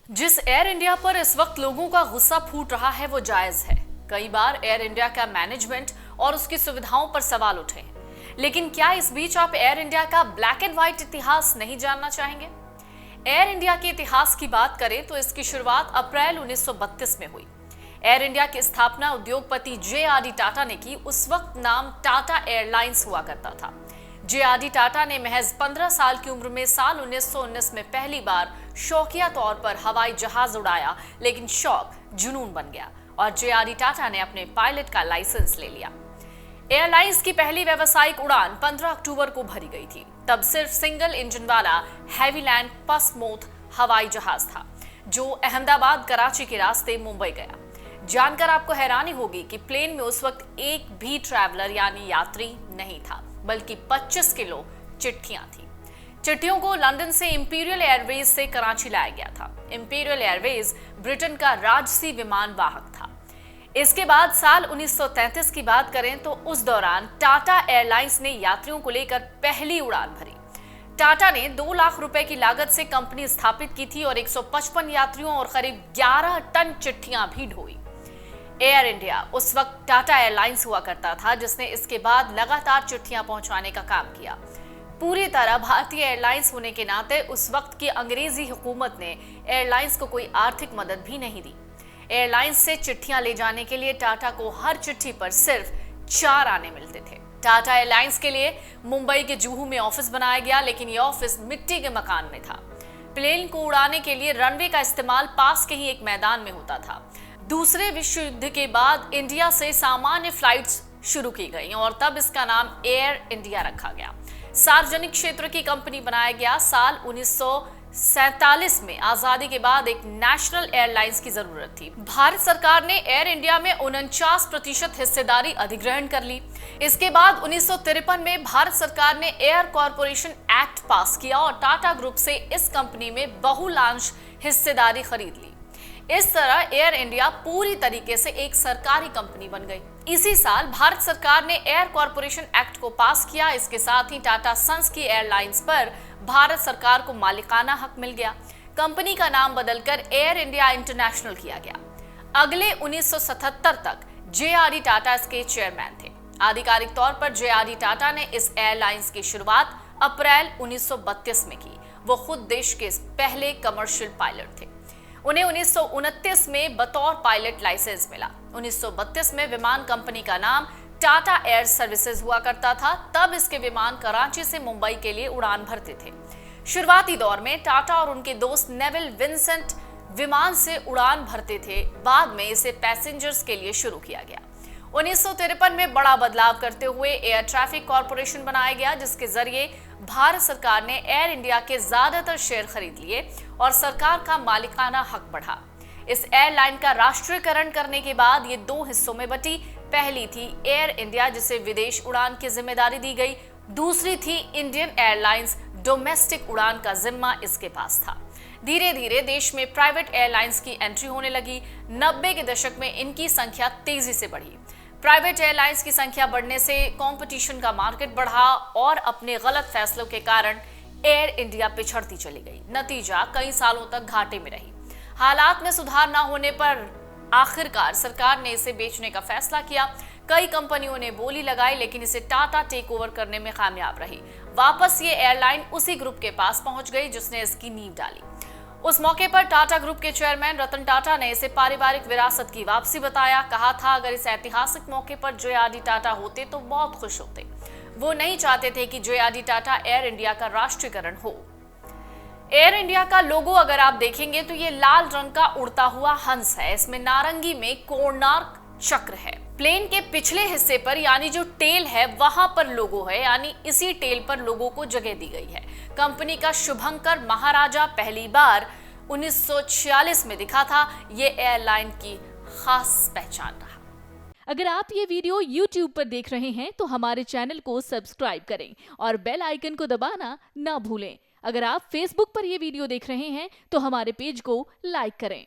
जिस air India पर इस वक्त लोगों का गुस्सा फूट रहा है वो जायज है। कई बार एयर इंडिया का मैनेजमेंट और उसकी सुविधाओं पर सवाल उठे हैं, लेकिन क्या इस बीच आप एयर इंडिया का ब्लैक एंड व्हाइट इतिहास नहीं जानना चाहेंगे? एयर इंडिया के इतिहास की बात करें तो इसकी शुरुआत अप्रैल 1932 में हुई। एयर इंडिया की स्थापना उद्योगपति जे.आर.डी. टाटा ने की। उस वक्त नाम टाटा एयरलाइंस हुआ करता था। जे.आर.डी. टाटा ने महज 15 साल की उम्र में साल 1919 में पहली बार शौकिया तौर पर हवाई जहाज उड़ाया, लेकिन शौक जुनून बन गया और जे.आर.डी. टाटा ने अपने पायलट का लाइसेंस ले लिया। एयरलाइंस की पहली व्यावसायिक उड़ान 15 अक्टूबर को भरी गई थी। तब सिर्फ सिंगल इंजन वाला हैवीलैंड पसमोथ हवाई जहाज था, जो अहमदाबाद कराची के रास्ते मुंबई गया। जानकर आपको हैरानी होगी कि प्लेन में उस वक्त एक भी ट्रैवलर यानी यात्री नहीं था, बल्कि 25 किलो चिट्ठियां थी। चिट्ठियों को लंदन से इंपीरियल एयरवेज से कराची लाया गया था। इंपीरियल एयरवेज ब्रिटेन का राजसी विमान वाहक था। इसके बाद साल 1933 की बात करें तो उस दौरान टाटा एयरलाइंस ने यात्रियों को लेकर पहली उड़ान भरी। टाटा ने 2 लाख रुपए की लागत से कंपनी स्थापित की थी और 155 यात्रियों और करीब 11 टन चिट्ठियां भी ढोई। एयर इंडिया उस वक्त टाटा एयरलाइंस हुआ करता था, जिसने इसके बाद लगातार चिट्ठियां पहुंचाने का काम किया। पूरी तरह भारतीय एयरलाइंस होने के नाते उस वक्त की अंग्रेजी हुकूमत ने एयरलाइंस को कोई आर्थिक मदद भी नहीं दी। एयरलाइंस से चिट्ठियां ले जाने के लिए टाटा को हर चिट्ठी पर सिर्फ 4 आने मिलते थे। टाटा एयरलाइंस के लिए मुंबई के जुहू में ऑफिस बनाया गया, लेकिन यह ऑफिस मिट्टी के मकान में था। प्लेन को उड़ाने के लिए रनवे का इस्तेमाल पास के ही एक मैदान में होता था। दूसरे विश्व युद्ध के बाद इंडिया से सामान्य फ्लाइट्स शुरू की गई और तब इसका नाम एयर इंडिया रखा गया। सार्वजनिक क्षेत्र की कंपनी बनाया गया। साल 1947 में आजादी के बाद एक नेशनल एयरलाइंस की जरूरत थी। भारत सरकार ने एयर इंडिया में 49% हिस्सेदारी अधिग्रहण कर ली। इसके बाद 1953 में भारत सरकार ने एयर कॉरपोरेशन एक्ट पास किया और टाटा ग्रुप से इस कंपनी में बहुलांश हिस्सेदारी खरीद ली। इस तरह एयर इंडिया पूरी तरीके से एक सरकारी कंपनी बन गई। इसी साल भारत सरकार ने एयर कॉरपोरेशन एक्ट को पास किया। इसके साथ ही टाटा सन्स की एयरलाइंस पर भारत सरकार को मालिकाना हक मिल गया। कंपनी का नाम बदलकर एयर इंडिया इंटरनेशनल किया गया। अगले 1977 तक जे.आर.डी. टाटा इसके चेयरमैन थे। आधिकारिक तौर पर जे.आर.डी. टाटा ने इस एयरलाइंस की शुरुआत अप्रैल 1932 में की। वो खुद देश के पहले कमर्शियल पायलट थे। उन्हें 1929 में बतौर पायलट लाइसेंस मिला। 1932 में विमान कंपनी का नाम टाटा एयर सर्विसेज हुआ करता था। तब इसके विमान कराची से मुंबई के लिए उड़ान भरते थे। शुरुआती दौर में टाटा और उनके दोस्त नेविल विंसेंट विमान से उड़ान भरते थे। बाद में इसे पैसेंजर्स के लिए शुरू किया गया। 1953 में बड़ा बदलाव करते हुए एयर ट्रैफिक कॉरपोरेशन बनाया गया, जिसके जरिए भारत सरकार ने एयर इंडिया के ज्यादातर शेयर खरीद लिए और सरकार का मालिकाना हक बढ़ा। इस एयरलाइन का राष्ट्रीयकरण करने के बाद ये 2 हिस्सों में बटी। पहली थी एयर इंडिया, जिसे विदेश उड़ान की जिम्मेदारी दी गई। दूसरी थी इंडियन एयरलाइंस, डोमेस्टिक उड़ान का जिम्मा इसके पास था। धीरे धीरे देश में प्राइवेट एयरलाइंस की एंट्री होने लगी। 90 के दशक में इनकी संख्या तेजी से बढ़ी। प्राइवेट एयरलाइंस की संख्या बढ़ने से कंपटीशन का मार्केट बढ़ा और अपने गलत फैसलों के कारण एयर इंडिया पिछड़ती चली गई। नतीजा कई सालों तक घाटे में रही। हालात में सुधार न होने पर आखिरकार सरकार ने इसे बेचने का फैसला किया। कई कंपनियों ने बोली लगाई, लेकिन इसे टाटा टेक ओवर करने में कामयाब रही। वापस ये एयरलाइन उसी ग्रुप के पास पहुंच गई जिसने इसकी नींव डाली। उस मौके पर टाटा ग्रुप के चेयरमैन रतन टाटा ने इसे पारिवारिक विरासत की वापसी बताया। कहा था, अगर इस ऐतिहासिक मौके पर जे.आर.डी. टाटा होते तो बहुत खुश होते। वो नहीं चाहते थे कि जे.आर.डी. टाटा एयर इंडिया का राष्ट्रीयकरण हो। एयर इंडिया का लोगो अगर आप देखेंगे तो ये लाल रंग का उड़ता हुआ हंस है। इसमें नारंगी में कोणार्क चक्र है। प्लेन के पिछले हिस्से पर यानी जो टेल है वहां पर लोगो है, यानी इसी टेल पर लोगो को जगह दी गई है। कंपनी का शुभंकर महाराजा पहली बार 1946 में दिखा था। ये एयरलाइन की खास पहचान रहा। अगर आप ये वीडियो YouTube पर देख रहे हैं तो हमारे चैनल को सब्सक्राइब करें और बेल आइकन को दबाना ना भूलें। अगर आप Facebook पर ये वीडियो देख रहे हैं तो हमारे पेज को लाइक करें।